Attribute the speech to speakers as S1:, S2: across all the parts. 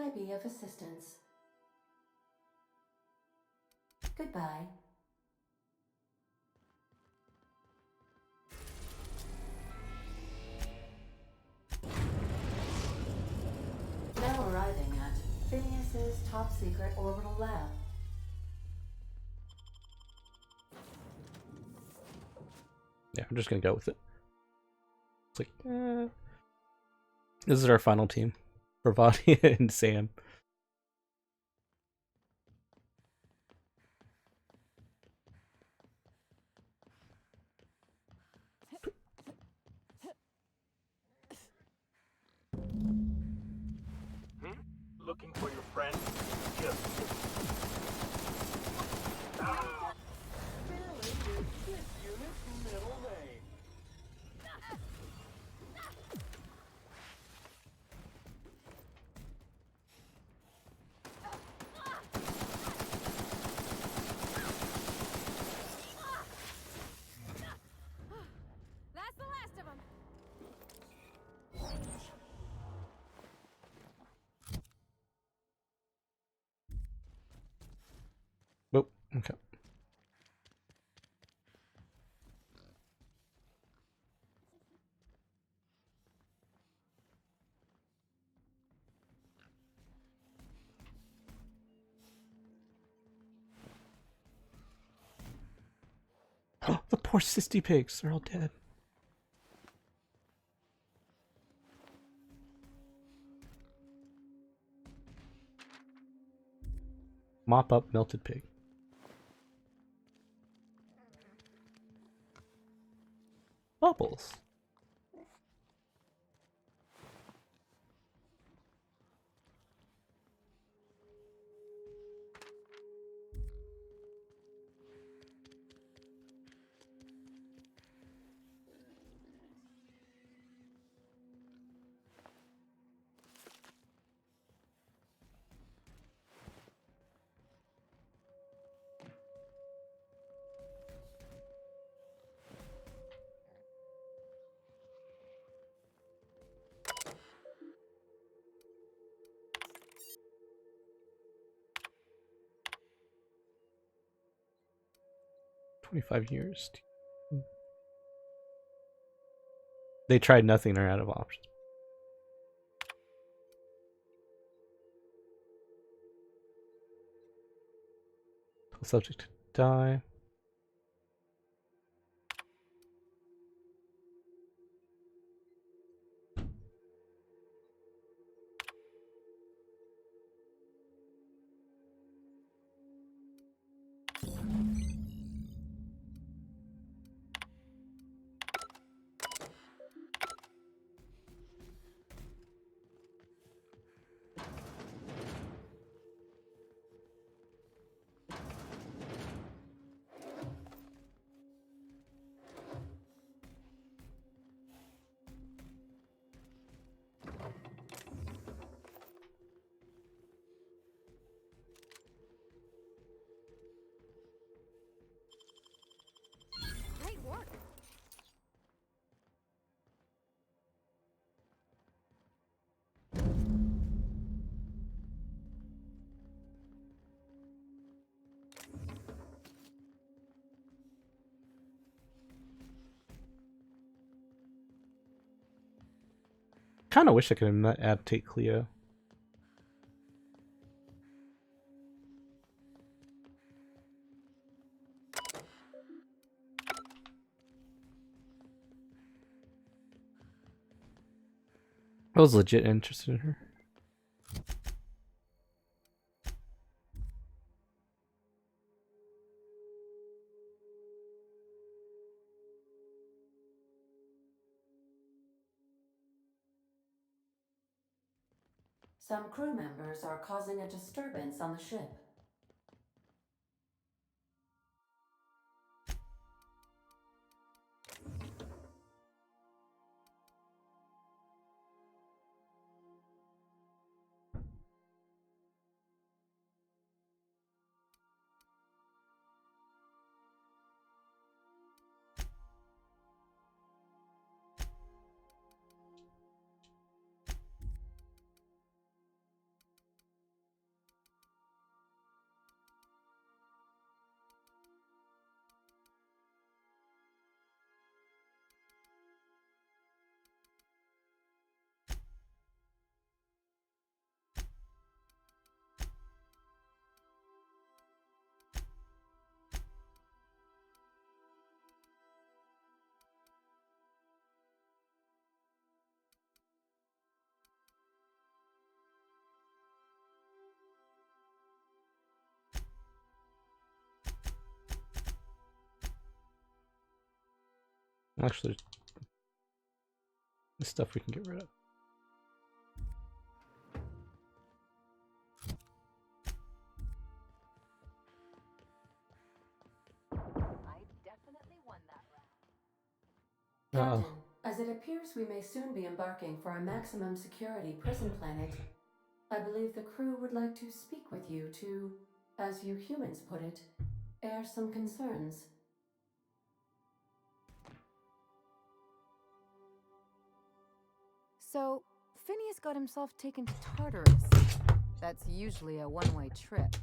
S1: I be of assistance? Goodbye. Now arriving at Phineas's top secret orbital lab.
S2: Yeah, I'm just gonna go with it. It's like, this is our final team. Bravadia and Sam.
S3: Looking for your friend? Just... Ah! Barely is this unit's middle name.
S4: That's the last of them.
S2: Oh, okay. The poor cysty pigs, they're all dead. Mop up melted pig. Bubbles. $25. They tried nothing or out of options. Subject to die.
S4: Great work.
S2: Kind of wish I could adaptate Cleo. I was legit interested in her.
S1: Some crew members are causing a disturbance on the ship.
S2: Actually, this stuff we can get rid of.
S5: I definitely won that round.
S1: Captain, as it appears we may soon be embarking for a maximum security prison planet, I believe the crew would like to speak with you to, as you humans put it, air some concerns.
S5: So, Phineas got himself taken to Tartarus. That's usually a one-way trip.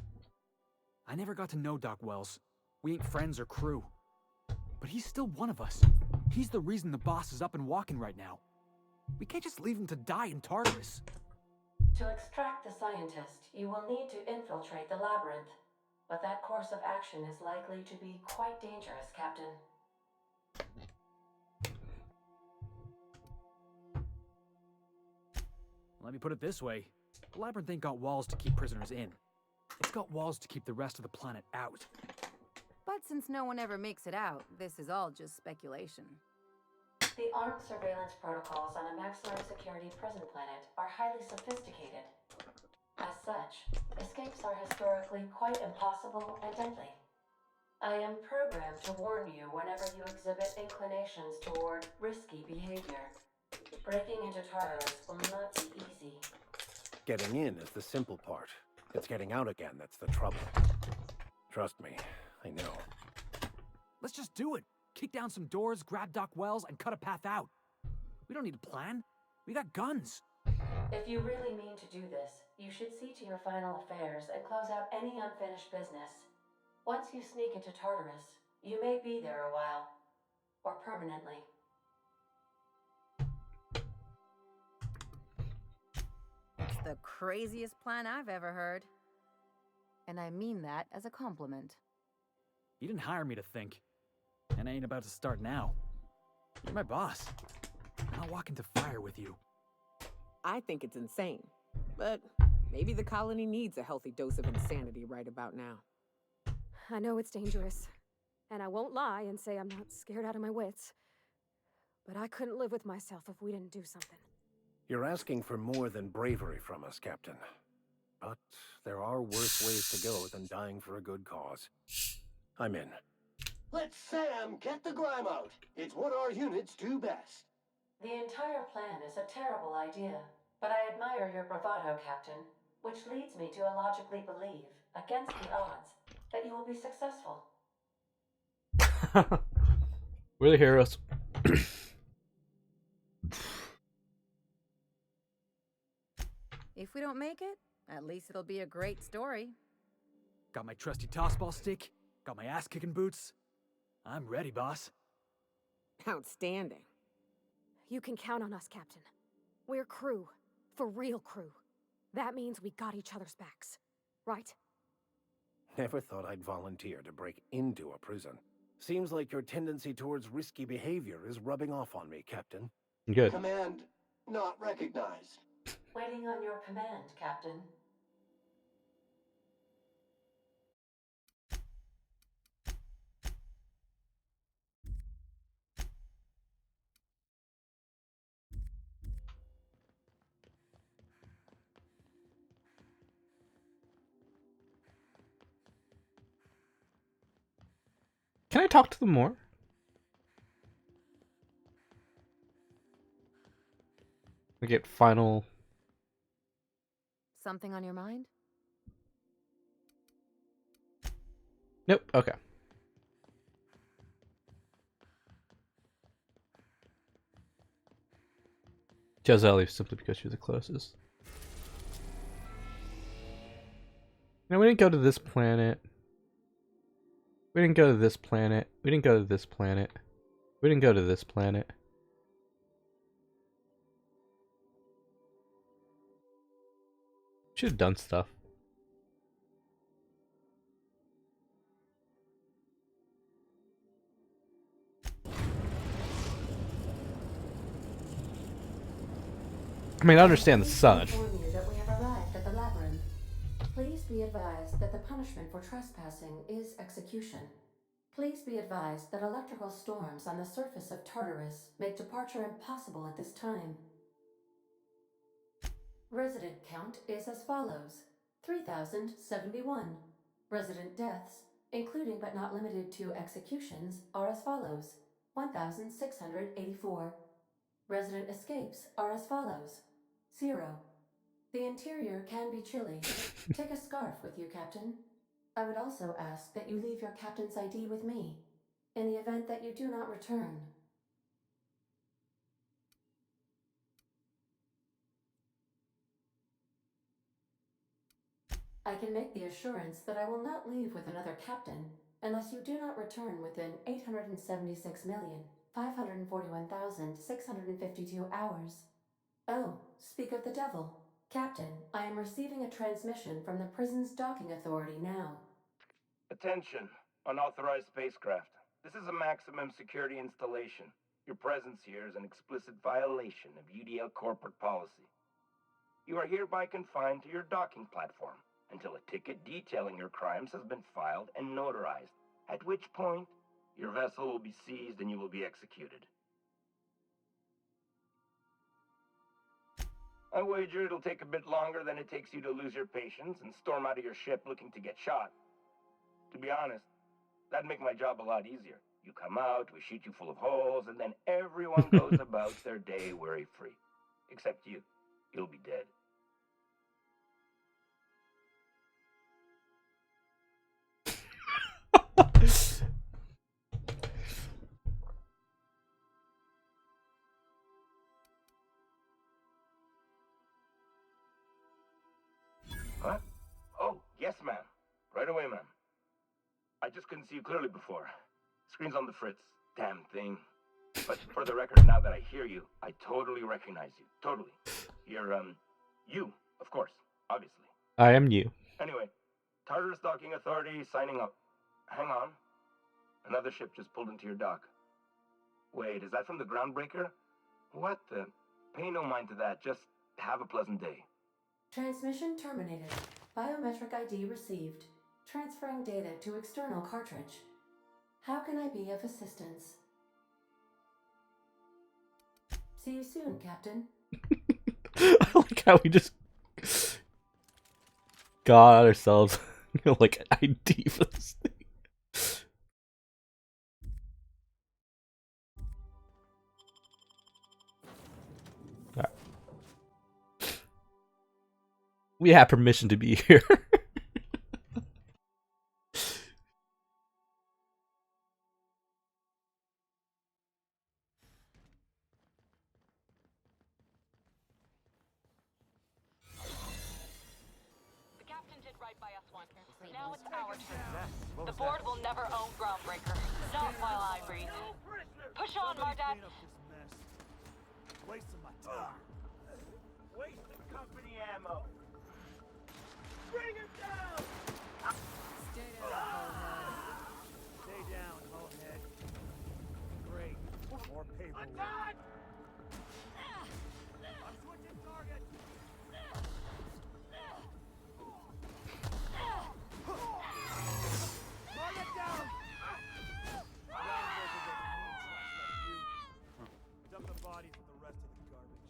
S6: I never got to know Doc Wells. We ain't friends or crew. But he's still one of us. He's the reason the boss is up and walking right now. We can't just leave him to die in Tartarus.
S1: To extract the scientist, you will need to infiltrate the labyrinth. But that course of action is likely to be quite dangerous, Captain.
S6: Let me put it this way. The labyrinth ain't got walls to keep prisoners in. It's got walls to keep the rest of the planet out.
S5: But since no one ever makes it out, this is all just speculation.
S1: The armed surveillance protocols on a maximum security prison planet are highly sophisticated. As such, escapes are historically quite impossible and deadly. I am programmed to warn you whenever you exhibit inclinations toward risky behavior. Breaking into Tartarus will not be easy.
S7: Getting in is the simple part. It's getting out again that's the trouble. Trust me, I know.
S6: Let's just do it. Kick down some doors, grab Doc Wells, and cut a path out. We don't need a plan. We got guns.
S1: If you really mean to do this, you should see to your final affairs and close out any unfinished business. Once you sneak into Tartarus, you may be there a while. Or permanently.
S5: It's the craziest plan I've ever heard. And I mean that as a compliment.
S6: You didn't hire me to think. And I ain't about to start now. You're my boss. And I'll walk into fire with you.
S8: I think it's insane. But maybe the colony needs a healthy dose of insanity right about now.
S4: I know it's dangerous. And I won't lie and say I'm not scared out of my wits. But I couldn't live with myself if we didn't do something.
S7: You're asking for more than bravery from us, Captain. But there are worse ways to go than dying for a good cause. I'm in.
S3: Let Sam get the grime out. It's what our units do best.
S1: The entire plan is a terrible idea, but I admire your bravado, Captain, which leads me to illogically believe, against the odds, that you will be successful.
S2: We're the heroes.
S5: If we don't make it, at least it'll be a great story.
S6: Got my trusty tossball stick. Got my ass-kicking boots. I'm ready, boss.
S8: Outstanding.
S4: You can count on us, Captain. We're crew. For real crew. That means we got each other's backs. Right?
S7: Never thought I'd volunteer to break into a prison. Seems like your tendency towards risky behavior is rubbing off on me, Captain.
S2: Good.
S3: Command not recognized.
S1: Waiting on your command, Captain.
S2: Can I talk to them more? We get final.
S5: Something on your mind?
S2: Nope. Okay. Jazeli, simply because you're the closest. No, we didn't go to this planet. We didn't go to this planet. We didn't go to this planet. We didn't go to this planet. Should have done stuff. I mean, I understand the sun.
S1: Inform you that we have arrived at the labyrinth. Please be advised that the punishment for trespassing is execution. Please be advised that electrical storms on the surface of Tartarus make departure impossible at this time. Resident count is as follows: 3,071. Resident deaths, including but not limited to executions, are as follows: 1,684. Resident escapes are as follows: 0. The interior can be chilly. Take a scarf with you, Captain. I would also ask that you leave your captain's ID with me, in the event that you do not return. I can make the assurance that I will not leave with another captain unless you do not return within 876,541,652 hours. Oh, speak of the devil. Captain, I am receiving a transmission from the prison's docking authority now.
S9: Attention, unauthorized spacecraft. This is a maximum security installation. Your presence here is an explicit violation of UDL corporate policy. You are hereby confined to your docking platform until a ticket detailing your crimes has been filed and notarized, at which point your vessel will be seized and you will be executed. I wager it'll take a bit longer than it takes you to lose your patience and storm out of your ship looking to get shot. To be honest, that'd make my job a lot easier. You come out, we shoot you full of holes, and then everyone goes about their day worry-free. Except you. You'll be dead. Huh? Oh, yes, ma'am. Right away, ma'am. I just couldn't see you clearly before. Screen's on the fritz. Damn thing. But for the record, now that I hear you, I totally recognize you. Totally. You're, you, of course. Obviously.
S2: I am you.
S9: Anyway, Tartarus Docking Authority signing up. Hang on. Another ship just pulled into your dock. Wait, is that from the groundbreaker? What the? Pay no mind to that. Just have a pleasant day.
S1: Transmission terminated. Biometric ID received. Transferring data to external cartridge. How can I be of assistance? See you soon, Captain.
S2: I like how we just got ourselves like an ID for this thing. Alright. We have permission to be here.
S10: Now it's our turn. The board will never own Groundbreaker. Not while I breathe. Push on, Mardat.
S3: Wasting my time. Wasting company ammo. Bring him down!
S5: Stay down,
S3: Stay down, Hullhead. Great. More paperwork. Attack! I'm switching target. Target down! Groundbreaker doesn't need trash like you. Dump the bodies with the rest of the garbage.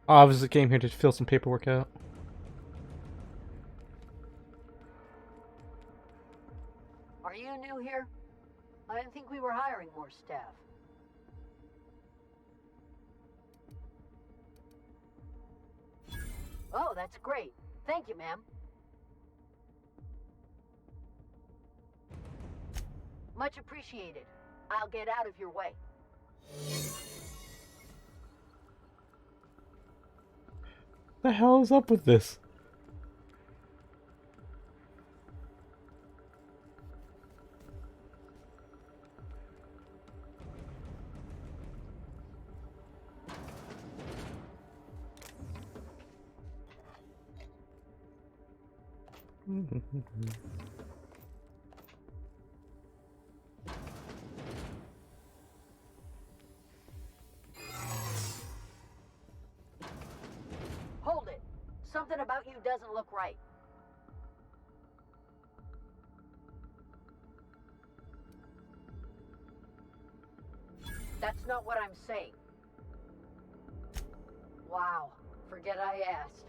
S2: Obviously came here to fill some paperwork out.
S11: Are you new here? I didn't think we were hiring more staff. Oh, that's great. Thank you, ma'am. Much appreciated. I'll get out of your way.
S2: The hell is up with this?
S11: about you doesn't look right. That's not what I'm saying. Wow, forget I asked.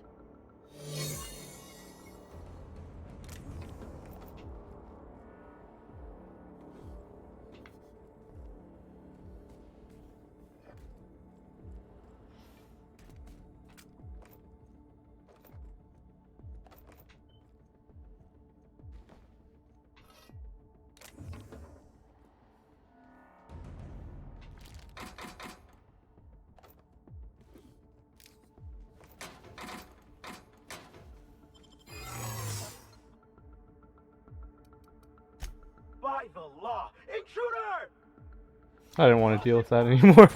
S3: By the law! Intruder!
S2: I didn't want to deal with that anymore.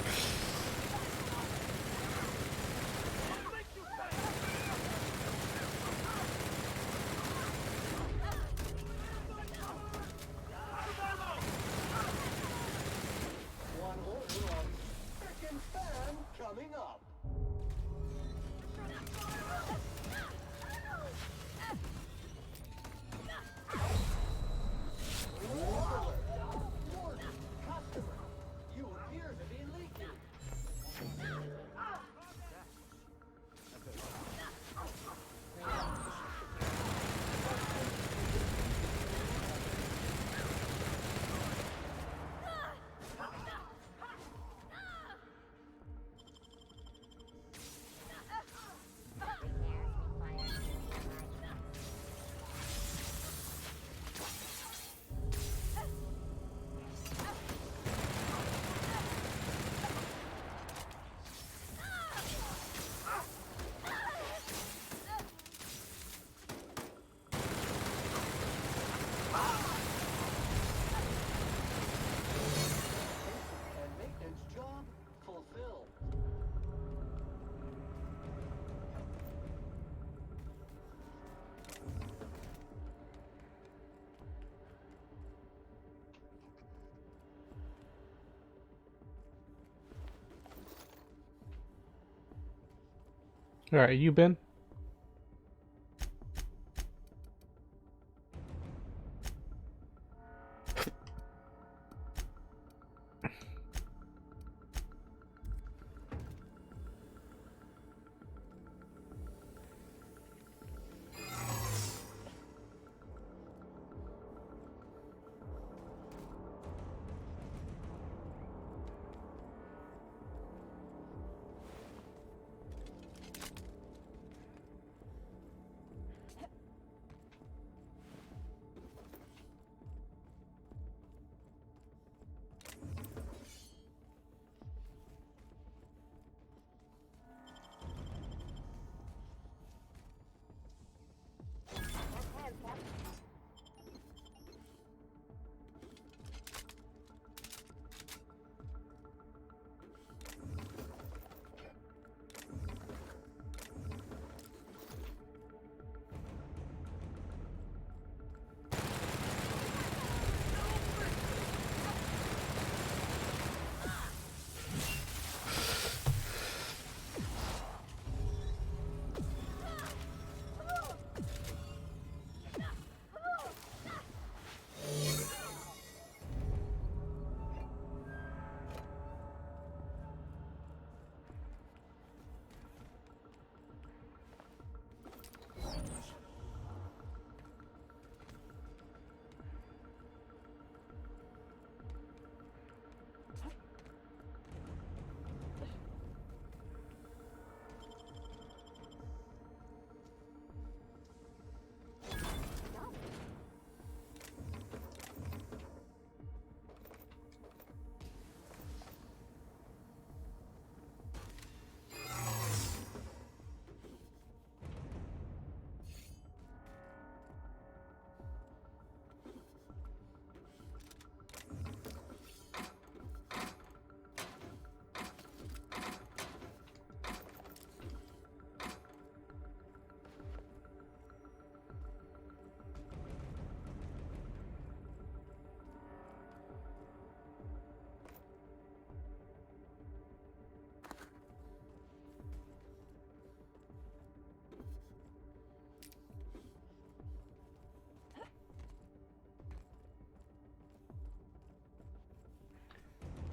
S3: One order on frickin' fan coming up. Customer, you appear to be leaking. And maintenance job fulfilled.
S2: Alright, you Ben?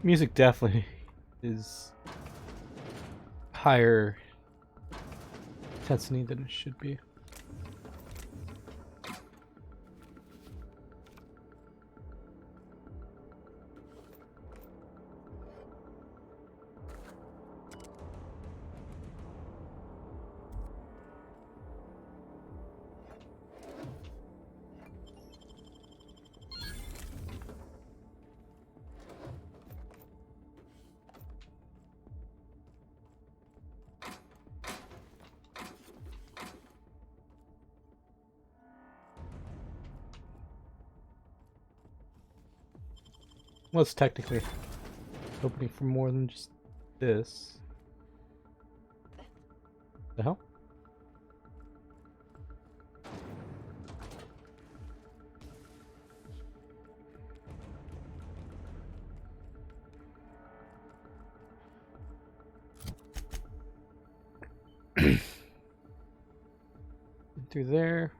S2: Music definitely is higher intensity than it should be. Well, it's technically opening for more than just this. The hell? Through there.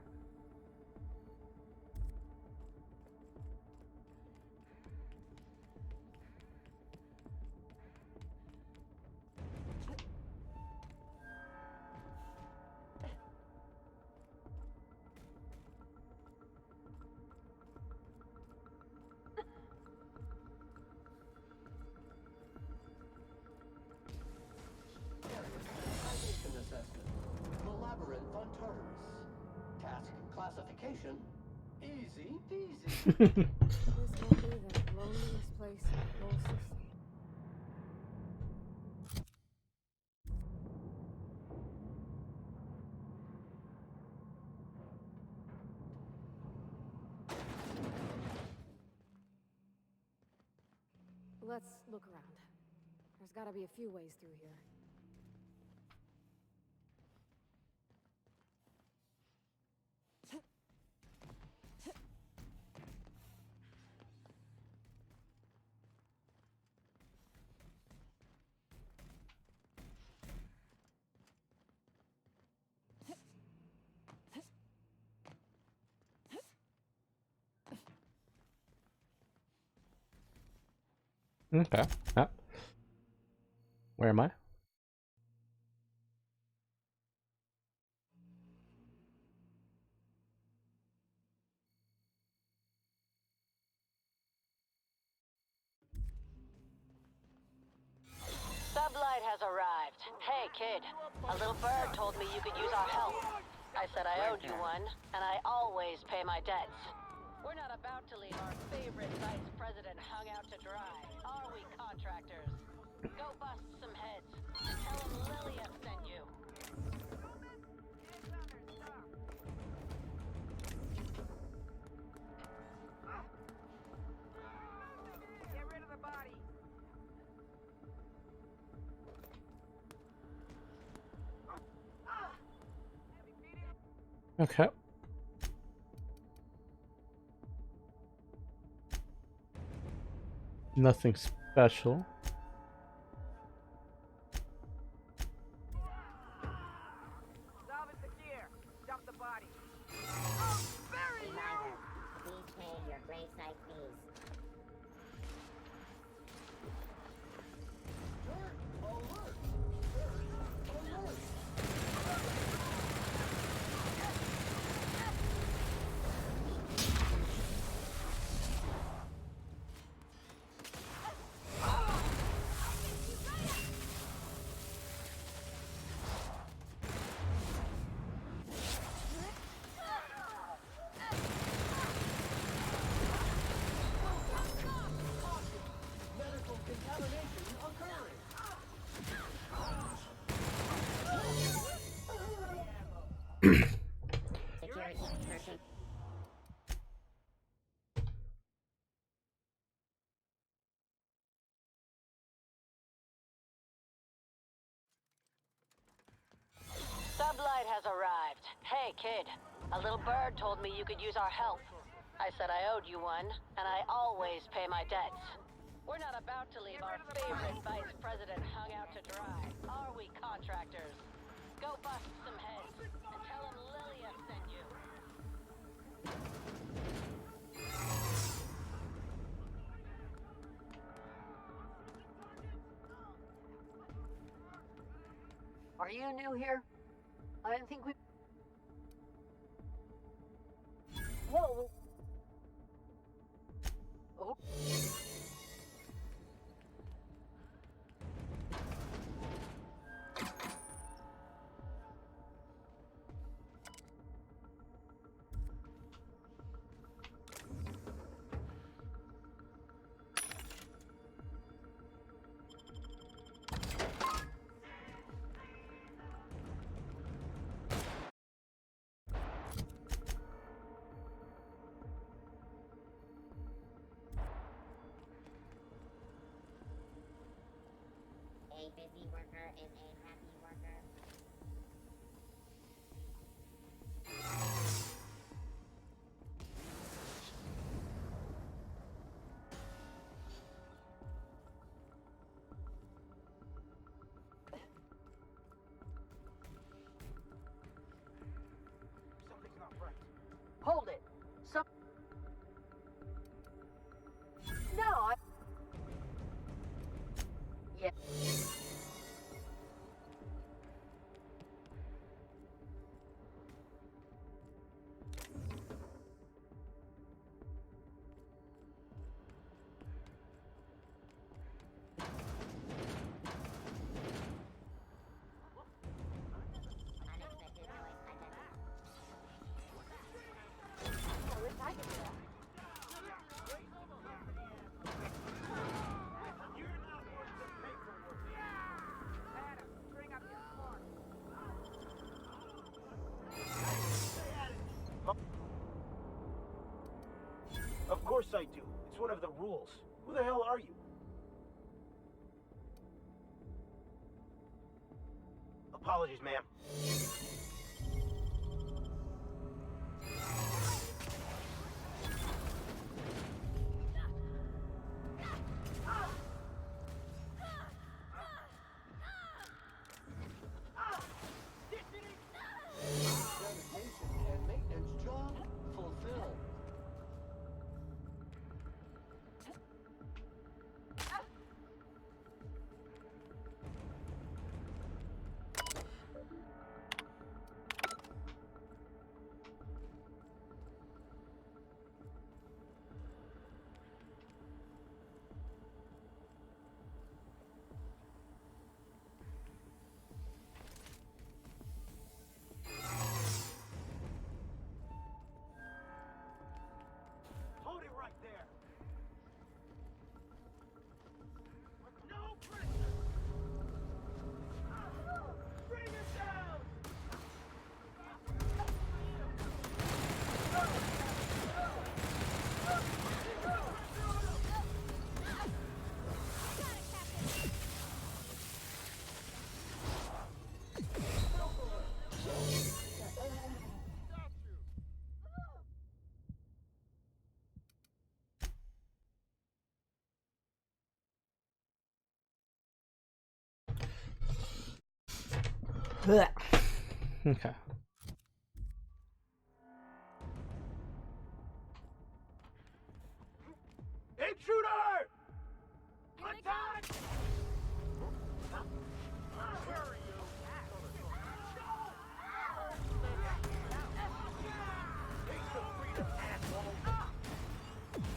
S12: Citation assessment. The labyrinth on Tartarus. Task classification. Easy peasy.
S4: This might be the loneliest place in the whole system. Let's look around. There's gotta be a few ways through here.
S2: Okay. Ah. Where am I?
S10: Sublight has arrived. Hey, kid. A little bird told me you could use our help. I said I owed you one, and I always pay my debts. We're not about to leave our favorite vice president hung out to dry, are we, contractors? Go bust some heads. Tell them Lilia sent you.
S3: Get rid of the body.
S2: Okay. Nothing special.
S3: Salvage the gear. Dump the body. Oh, bury you!
S13: Please pay your gravesite fees.
S10: Sublight has arrived. Hey, kid. A little bird told me you could use our help. I said I owed you one, and I always pay my debts. We're not about to leave our favorite vice president hung out to dry, are we, contractors? Go bust some heads, and tell them Lilia sent you.
S11: Are you new here? I didn't think we... Whoa! Oh.
S13: A busy worker is a happy worker.
S3: Something's not right.
S11: Hold it! No, I... Yeah.
S13: Unexpected noise identified.
S11: At least I can do that.
S3: You're not worth the paperwork.
S8: Adam, bring up your form.
S3: Stay at it. Of course I do. It's one of the rules. Who the hell are you? Apologies, ma'am.
S12: Sanitation and maintenance job fulfilled.
S3: Hold it right there. No pressure. Bring it down.
S2: Okay.
S3: Intruder! Attack! Where are you? Take some freedom, asshole!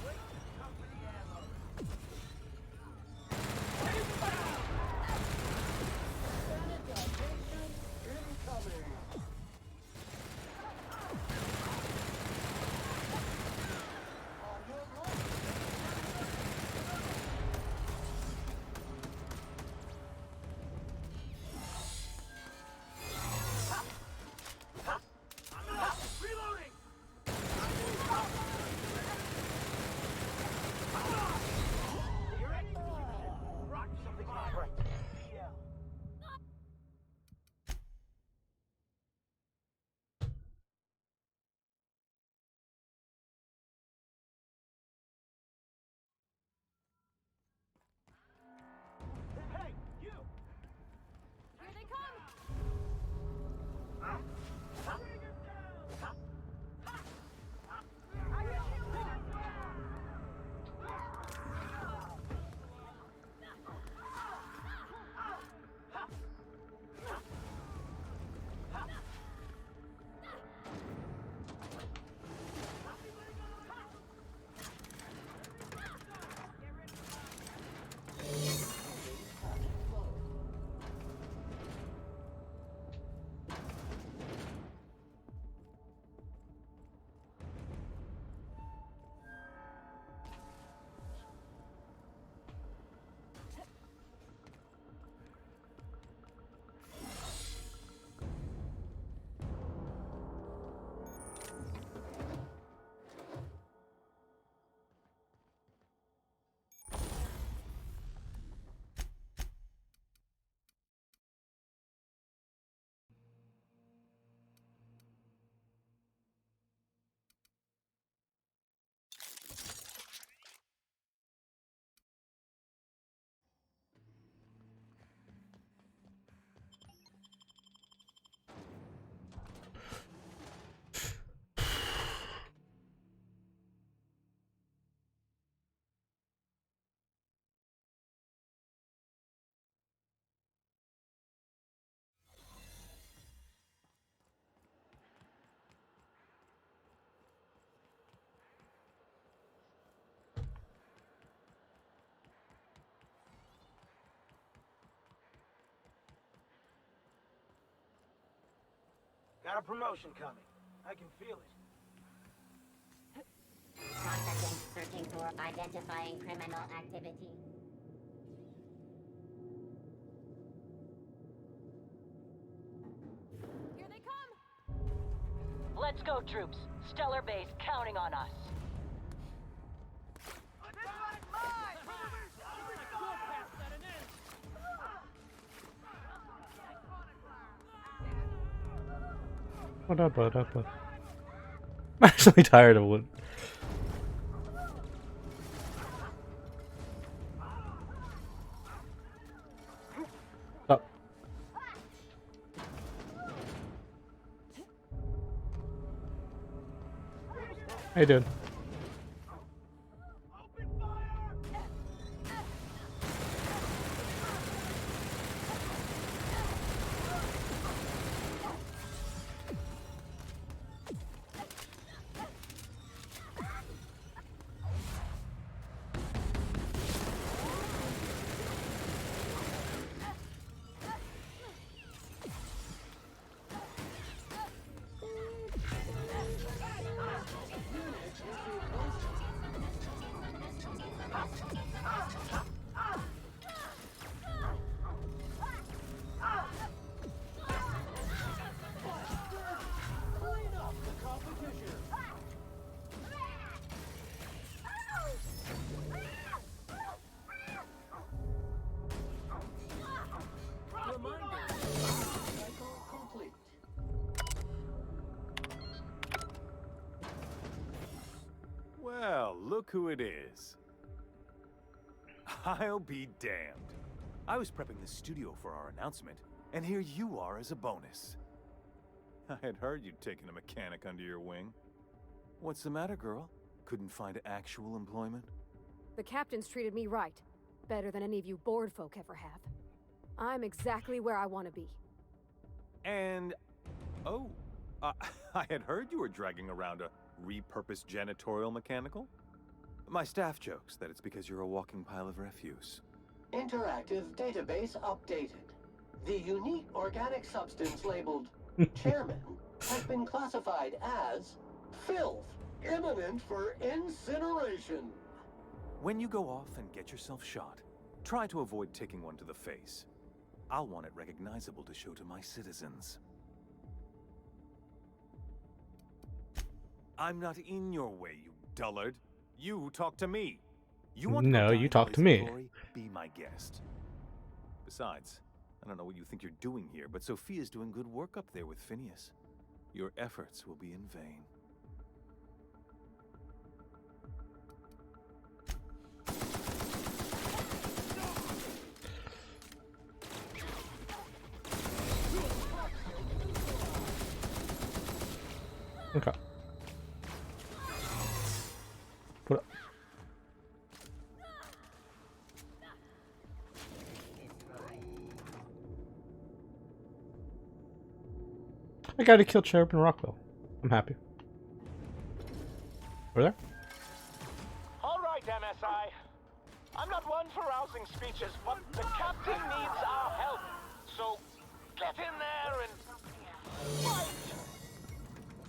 S3: Waste company ammo!
S12: Incoming! On your left!
S3: Got a promotion coming. I can feel it.
S13: Processing, searching for identifying criminal activity.
S4: Here they come!
S10: Let's go, troops. Stellar Base counting on us.
S2: What up, what up, what up? I'm actually tired of it. Oh. How you doing?
S14: Well, look who it is. I'll be damned. I was prepping the studio for our announcement, and here you are as a bonus. I had heard you'd taken a mechanic under your wing. What's the matter, girl? Couldn't find actual employment?
S4: The captain's treated me right. Better than any of you bored folk ever have. I'm exactly where I want to be.
S14: And... oh, I had heard you were dragging around a repurposed janitorial mechanical? My staff jokes that it's because you're a walking pile of refuse.
S12: Interactive database updated. The unique organic substance labeled Chairman has been classified as filth, imminent for incineration.
S14: When you go off and get yourself shot, try to avoid taking one to the face. I'll want it recognizable to show to my citizens. I'm not in your way, you dullard. You talk to me. You want to
S2: No,
S14: go
S2: you
S14: die
S2: talk
S14: in
S2: to
S14: blazing
S2: me.
S14: glory? Be my guest. Besides, I don't know what you think you're doing here, but Sophia's doing good work up there with Phineas. Your efforts will be in vain.
S2: Okay. Put up. I gotta kill Cherub and Rockwell. I'm happy. Over there?
S3: All right, MSI. I'm not one for rousing speeches, but the captain needs our help. So get in there and fight.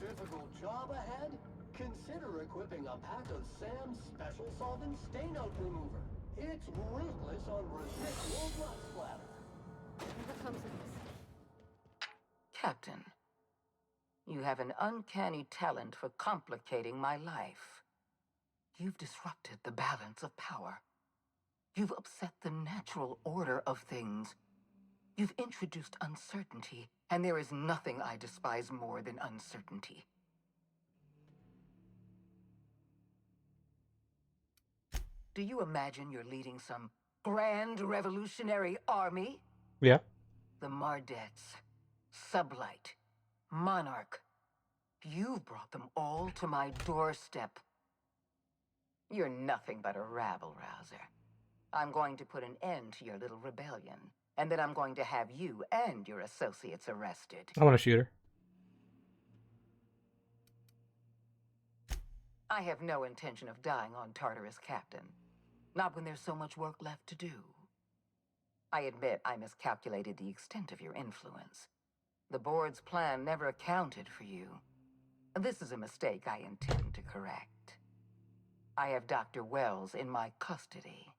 S12: Difficult job ahead? Consider equipping a pack of Sam's special solvent stain out remover. It's ruthless on residual blood splatter.
S4: Whatever comes of this.
S15: Captain, you have an uncanny talent for complicating my life. You've disrupted the balance of power. You've upset the natural order of things. You've introduced uncertainty, and there is nothing I despise more than uncertainty. Do you imagine you're leading some grand revolutionary army?
S2: Yeah.
S15: The Mardettes, Sublight, Monarch. You've brought them all to my doorstep. You're nothing but a rabble-rouser. I'm going to put an end to your little rebellion, and then I'm going to have you and your associates arrested.
S2: I want to shoot her.
S15: I have no intention of dying on Tartarus, Captain. Not when there's so much work left to do. I admit I miscalculated the extent of your influence. The board's plan never accounted for you. This is a mistake I intend to correct. I have Dr. Wells in my custody.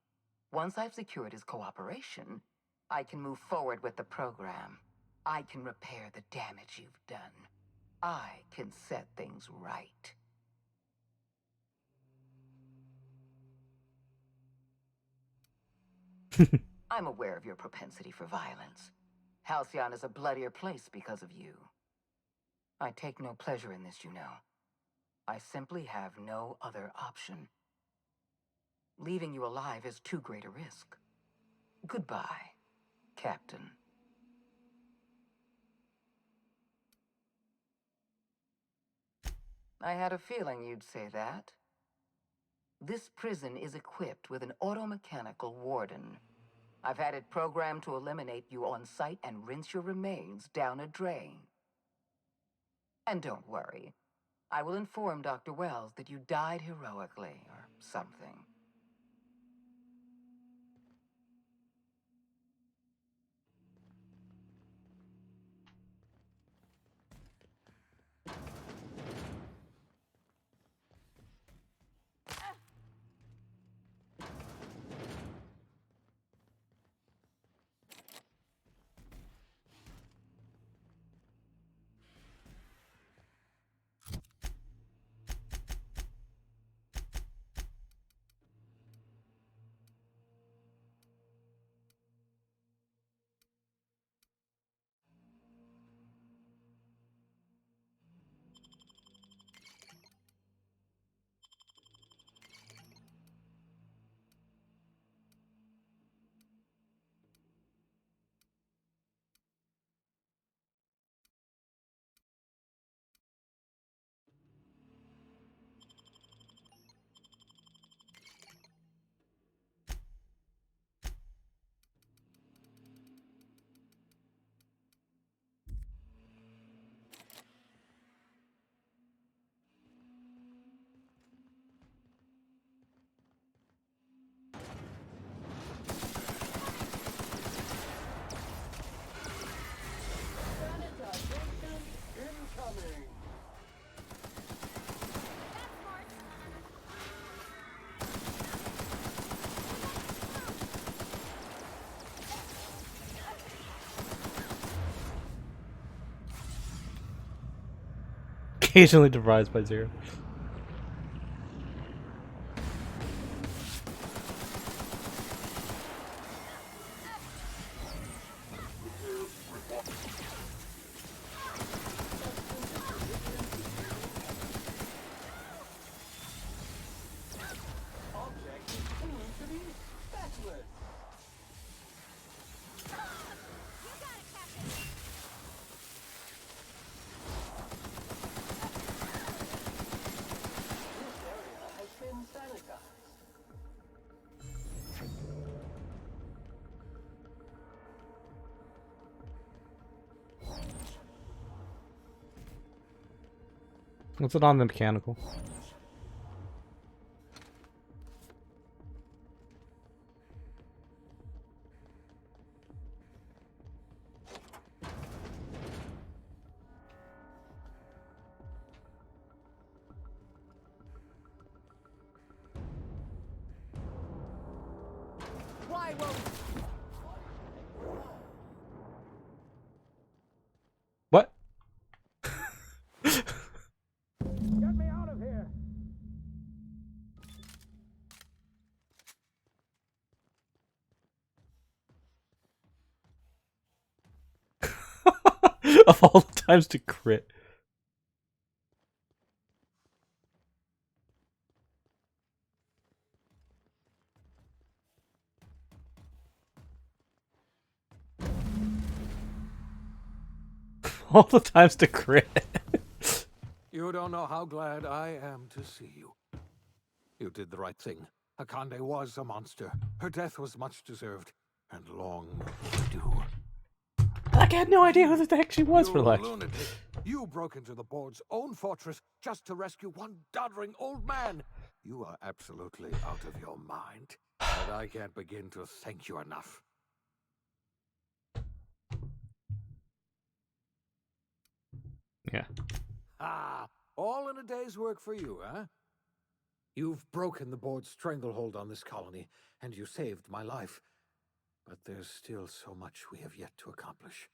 S15: Once I've secured his cooperation, I can move forward with the program. I can repair the damage you've done. I can set things right. I'm aware of your propensity for violence. Halcyon is a bloodier place because of you. I take no pleasure in this, you know. I simply have no other option. Leaving you alive is too great a risk. Goodbye, Captain. I had a feeling you'd say that. This prison is equipped with an automechanical warden. I've had it programmed to eliminate you on sight and rinse your remains down a drain. And don't worry, I will inform Dr. Wells that you died heroically or something.
S2: Occasionally devised by Zero. What's it on the mechanical?
S8: Why won't...
S2: What?
S12: Get me out of here!
S2: Of all the times to crit. All the times to crit.
S7: You don't know how glad I am to see you. You did the right thing. Akande was a monster. Her death was much deserved, and long overdue.
S2: Like, I had no idea who the heck she was
S7: You
S2: for like.
S7: lunatic. You broke into the board's own fortress just to rescue one doddering old man. You are absolutely out of your mind, and I can't begin to thank you enough.
S2: Yeah.
S7: Ah, all in a day's work for you, huh? You've broken the board's stranglehold on this colony, and you saved my life. But there's still so much we have yet to accomplish.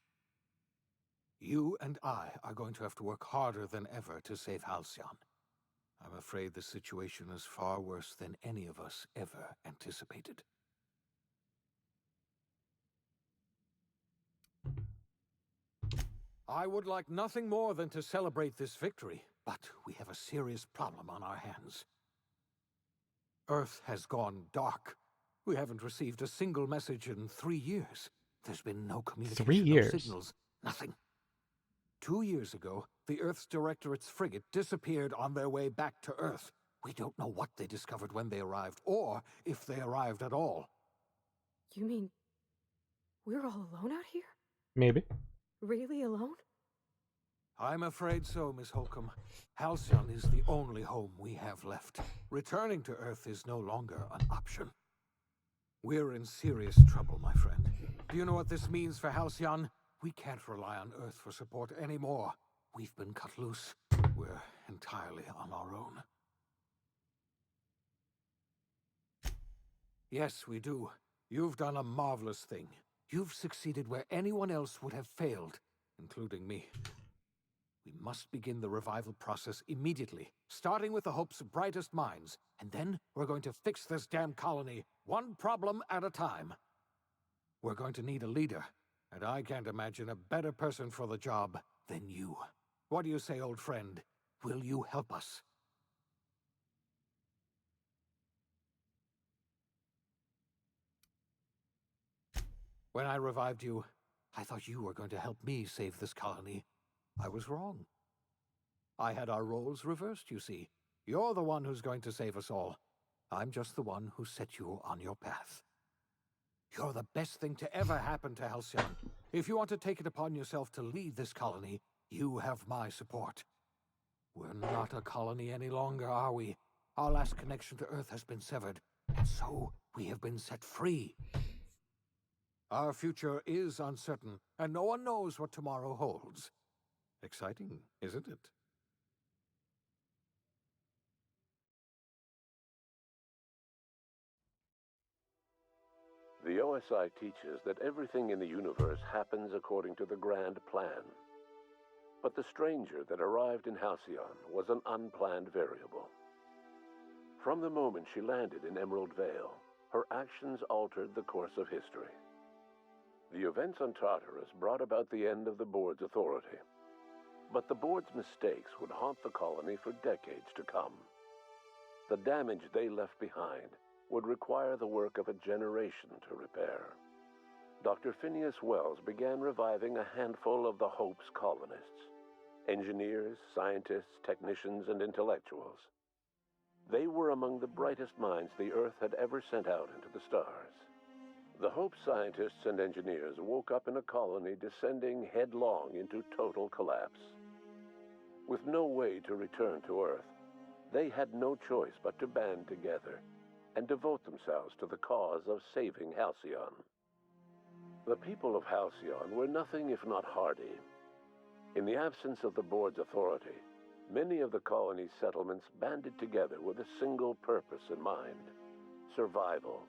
S7: You and I are going to have to work harder than ever to save Halcyon. I'm afraid the situation is far worse than any of us ever anticipated. I would like nothing more than to celebrate this victory, but we have a serious problem on our hands. Earth has gone dark. We haven't received a single message in 3 years. There's been no communication,
S2: 3 years.
S7: no signals, nothing. 2 years ago, the Earth's Directorate's frigate disappeared on their way back to Earth. We don't know what they discovered when they arrived, or if they arrived at all.
S4: You mean we're all alone out here?
S2: Maybe.
S4: Really alone?
S7: I'm afraid so, Miss Holcomb. Halcyon is the only home we have left. Returning to Earth is no longer an option. We're in serious trouble, my friend. Do you know what this means for Halcyon? We can't rely on Earth for support anymore. We've been cut loose. We're entirely on our own. Yes, we do. You've done a marvelous thing. You've succeeded where anyone else would have failed, including me. We must begin the revival process immediately, starting with the Hope's brightest minds, and then we're going to fix this damn colony, one problem at a time. We're going to need a leader, and I can't imagine a better person for the job than you. What do you say, old friend? Will you help us? When I revived you, I thought you were going to help me save this colony. I was wrong. I had our roles reversed, you see. You're the one who's going to save us all. I'm just the one who set you on your path. You're the best thing to ever happen to Halcyon. If you want to take it upon yourself to lead this colony, you have my support. We're not a colony any longer, are we? Our last connection to Earth has been severed, and so we have been set free. Our future is uncertain, and no one knows what tomorrow holds. Exciting, isn't it?
S16: The OSI teaches that everything in the universe happens according to the grand plan. But the stranger that arrived in Halcyon was an unplanned variable. From the moment she landed in Emerald Vale, her actions altered the course of history. The events on Tartarus brought about the end of the board's authority. But the board's mistakes would haunt the colony for decades to come. The damage they left behind would require the work of a generation to repair. Dr. Phineas Wells began reviving a handful of the Hope's colonists. Engineers, scientists, technicians, and intellectuals. They were among the brightest minds the Earth had ever sent out into the stars. The Hope scientists and engineers woke up in a colony descending headlong into total collapse. With no way to return to Earth, they had no choice but to band together and devote themselves to the cause of saving Halcyon. The people of Halcyon were nothing if not hardy. In the absence of the board's authority, many of the colony's settlements banded together with a single purpose in mind: survival.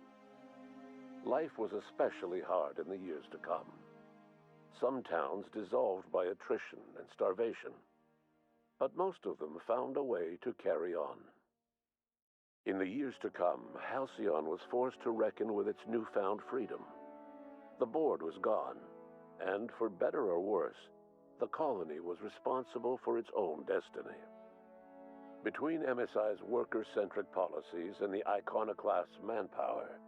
S16: Life was especially hard in the years to come. Some towns dissolved by attrition and starvation, but most of them found a way to carry on. In the years to come, Halcyon was forced to reckon with its newfound freedom. The board was gone, and for better or worse, the colony was responsible for its own destiny. Between MSI's worker-centric policies and the iconoclast's manpower,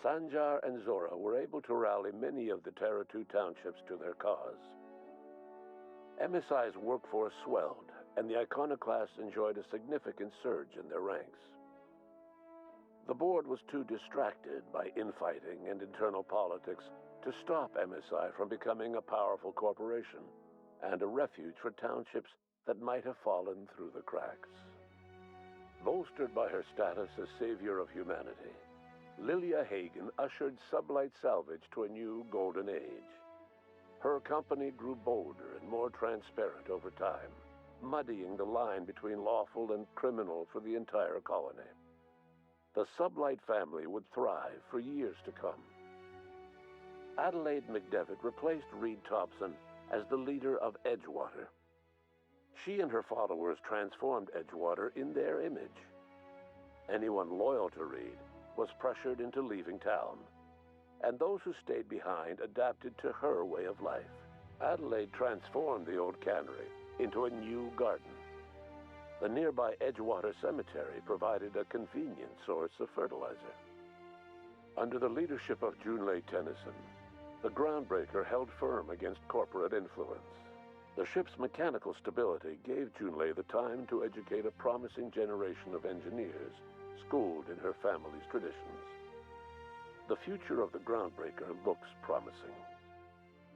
S16: Sanjar and Zora were able to rally many of the Terra 2 townships to their cause. MSI's workforce swelled, and the iconoclasts enjoyed a significant surge in their ranks. The board was too distracted by infighting and internal politics to stop MSI from becoming a powerful corporation and a refuge for townships that might have fallen through the cracks. Bolstered by her status as savior of humanity, Lilia Hagen ushered sublight salvage to a new golden age. Her company grew bolder and more transparent over time, muddying the line between lawful and criminal for the entire colony. The Sublight family would thrive for years to come. Adelaide McDevitt replaced Reed Thompson as the leader of Edgewater. She and her followers transformed Edgewater in their image. Anyone loyal to Reed was pressured into leaving town, and those who stayed behind adapted to her way of life. Adelaide transformed the old cannery into a new garden. The nearby Edgewater Cemetery provided a convenient source of fertilizer. Under the leadership of Junlei Tennyson, the Groundbreaker held firm against corporate influence. The ship's mechanical stability gave Junlei the time to educate a promising generation of engineers schooled in her family's traditions. The future of the Groundbreaker looks promising.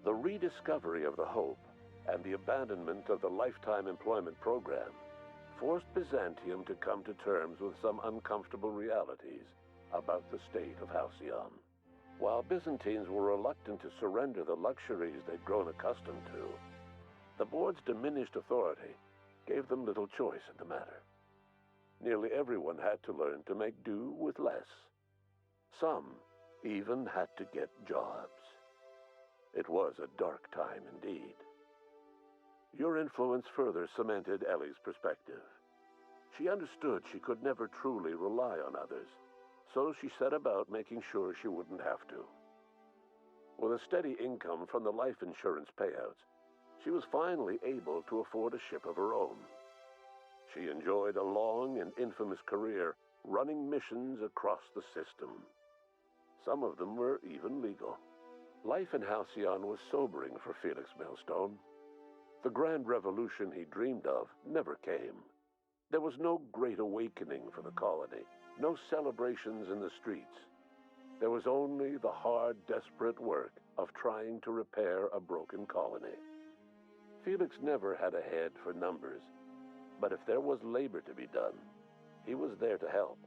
S16: The rediscovery of the Hope and the abandonment of the lifetime employment program forced Byzantium to come to terms with some uncomfortable realities about the state of Halcyon. While Byzantines were reluctant to surrender the luxuries they'd grown accustomed to, the board's diminished authority gave them little choice in the matter. Nearly everyone had to learn to make do with less. Some even had to get jobs. It was a dark time indeed. Your influence further cemented Ellie's perspective. She understood she could never truly rely on others, so she set about making sure she wouldn't have to. With a steady income from the life insurance payouts, she was finally able to afford a ship of her own. She enjoyed a long and infamous career running missions across the system. Some of them were even legal. Life in Halcyon was sobering for Felix Millstone. The grand revolution he dreamed of never came. There was no great awakening for the colony, no celebrations in the streets. There was only the hard, desperate work of trying to repair a broken colony. Felix never had a head for numbers, but if there was labor to be done, he was there to help.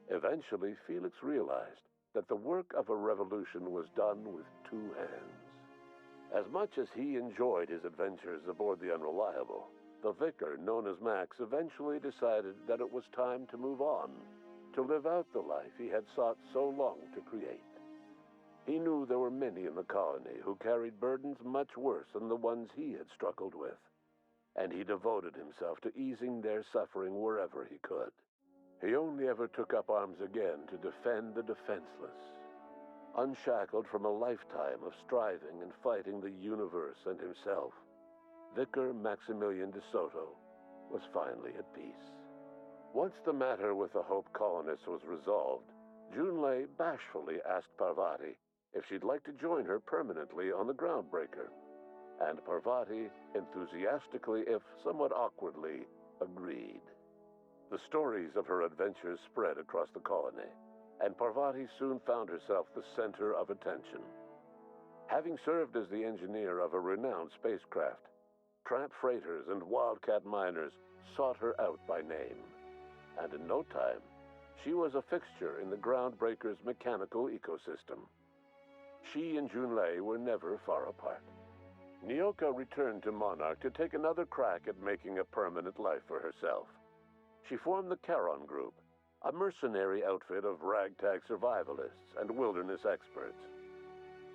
S16: Eventually, Felix realized that the work of a revolution was done with two hands. As much as he enjoyed his adventures aboard the Unreliable, the vicar, known as Max, eventually decided that it was time to move on, to live out the life he had sought so long to create. He knew there were many in the colony who carried burdens much worse than the ones he had struggled with, and he devoted himself to easing their suffering wherever he could. He only ever took up arms again to defend the defenseless. Unshackled from a lifetime of striving and fighting the universe and himself, Vicar Maximilian de Soto was finally at peace. Once the matter with the Hope colonists was resolved, Junlei bashfully asked Parvati if she'd like to join her permanently on the Groundbreaker, and Parvati enthusiastically, if somewhat awkwardly, agreed. The stories of her adventures spread across the colony, and Parvati soon found herself the center of attention. Having served as the engineer of a renowned spacecraft, tramp freighters and wildcat miners sought her out by name, and in no time, she was a fixture in the Groundbreaker's mechanical ecosystem. She and Junlei were never far apart. Nyoka returned to Monarch to take another crack at making a permanent life for herself. She formed the Charon Group, a mercenary outfit of ragtag survivalists and wilderness experts.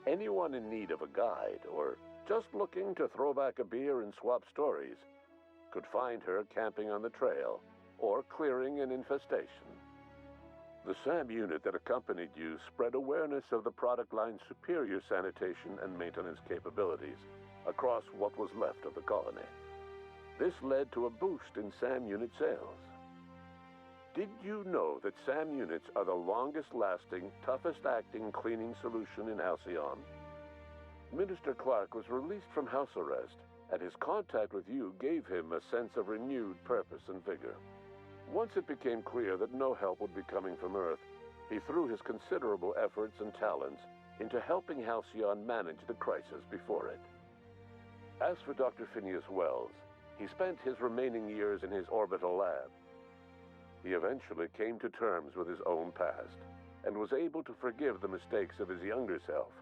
S16: Anyone in need of a guide, or just looking to throw back a beer and swap stories, could find her camping on the trail or clearing an infestation. The SAM unit that accompanied you spread awareness of the product line's superior sanitation and maintenance capabilities across what was left of the colony. This led to a boost in SAM unit sales. Did you know that SAM units are the longest-lasting, toughest-acting cleaning solution in Halcyon? Minister Clark was released from house arrest, and his contact with you gave him a sense of renewed purpose and vigor. Once it became clear that no help would be coming from Earth, he threw his considerable efforts and talents into helping Halcyon manage the crisis before it. As for Dr. Phineas Wells, he spent his remaining years in his orbital lab. He eventually came to terms with his own past and was able to forgive the mistakes of his younger self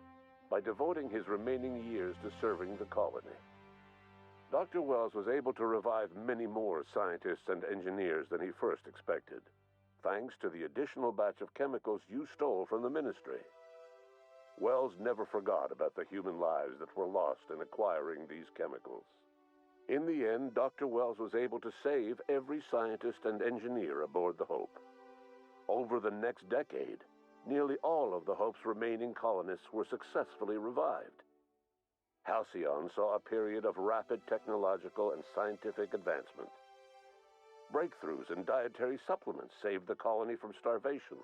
S16: by devoting his remaining years to serving the colony. Dr. Wells was able to revive many more scientists and engineers than he first expected, thanks to the additional batch of chemicals you stole from the Ministry. Wells never forgot about the human lives that were lost in acquiring these chemicals. In the end, Dr. Wells was able to save every scientist and engineer aboard the Hope. Over the next decade, nearly all of the Hope's remaining colonists were successfully revived. Halcyon saw a period of rapid technological and scientific advancement. Breakthroughs in dietary supplements saved the colony from starvation.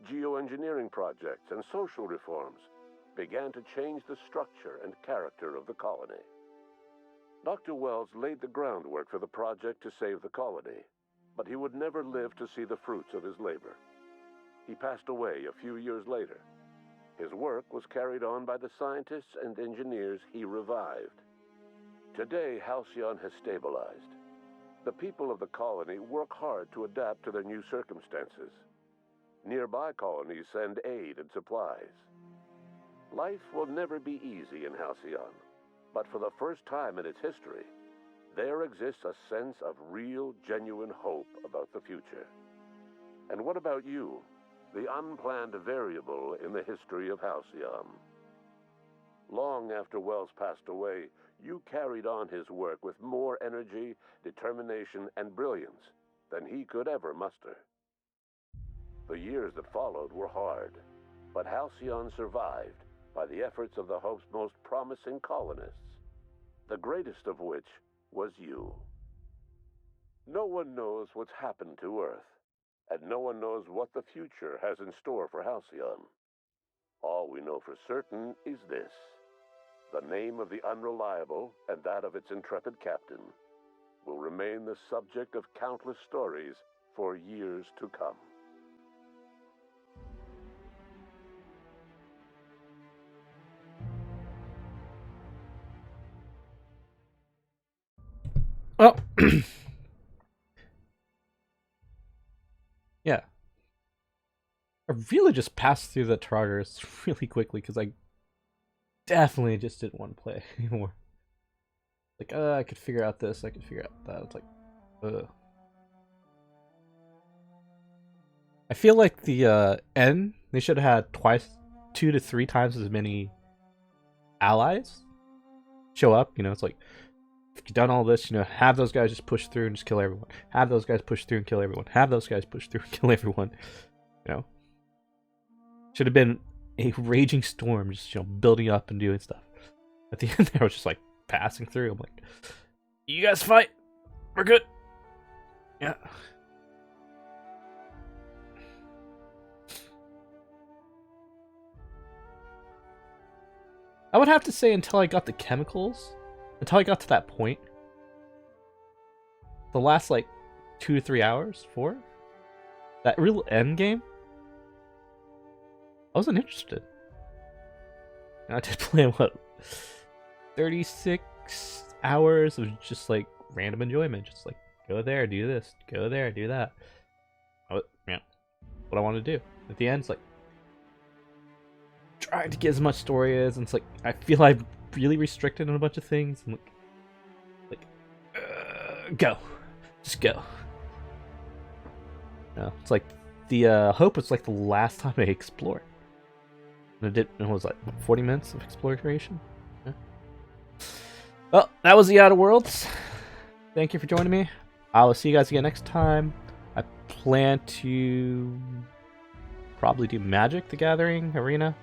S16: Geoengineering projects and social reforms began to change the structure and character of the colony. Dr. Wells laid the groundwork for the project to save the colony, but he would never live to see the fruits of his labor. He passed away a few years later. His work was carried on by the scientists and engineers he revived. Today, Halcyon has stabilized. The people of the colony work hard to adapt to their new circumstances. Nearby colonies send aid and supplies. Life will never be easy in Halcyon, but for the first time in its history, there exists a sense of real, genuine hope about the future. And what about you, the unplanned variable in the history of Halcyon? Long after Wells passed away, you carried on his work with more energy, determination, and brilliance than he could ever muster. The years that followed were hard, but Halcyon survived by the efforts of the Hope's most promising colonists, the greatest of which was you. No one knows what's happened to Earth, and no one knows what the future has in store for Halcyon. All we know for certain is this: the name of the Unreliable and that of its intrepid captain will remain the subject of countless stories for years to come.
S2: Well, yeah. I really just passed through the Tartarus really quickly because I definitely just didn't want to play anymore. Like, I could figure out this, I could figure out that. It's like, I feel like the end, they should have had 2 to 3 times as many allies show up. You know, it's like, if you've done all this, you know, have those guys just push through and just kill everyone. Have those guys push through and kill everyone. Have those guys push through and kill everyone. You know, should have been a raging storm, just, you know, building up and doing stuff. At the end there, I was just like passing through. I'm like, you guys fight. We're good. Yeah. I would have to say until I got the chemicals, until I got to that point, the last like 2 to 3 hours, 4, that real end game, I wasn't interested. And I did play, what, 36 hours of just like random enjoyment. Just like, go there, do this, go there, do that. Yeah, what I want to do. At the end, it's like, trying to get as much story as, and it's like, I feel I'm really restricted on a bunch of things. I'm go. Just go. No, it's like, the Hope was like the last time I explored. And it was like 40 minutes of exploration. Yeah. Well, that was the Outer Worlds. Thank you for joining me. I will see you guys again next time. I plan to probably do Magic the Gathering Arena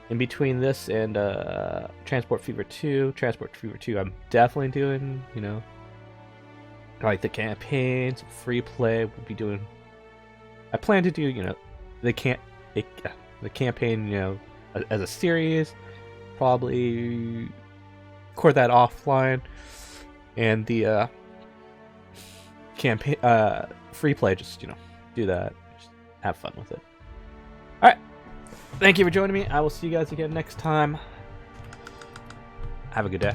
S2: in between this and Transport Fever 2. Transport Fever 2 I'm definitely doing, you know, like the campaigns, free play. We'll be doing, I plan to do, you know, the campaign, you know, as a series, probably record that offline, and the campaign free play, just, you know, do that, just have fun with it. All right, thank you for joining me. I will see you guys again next time. Have a good day.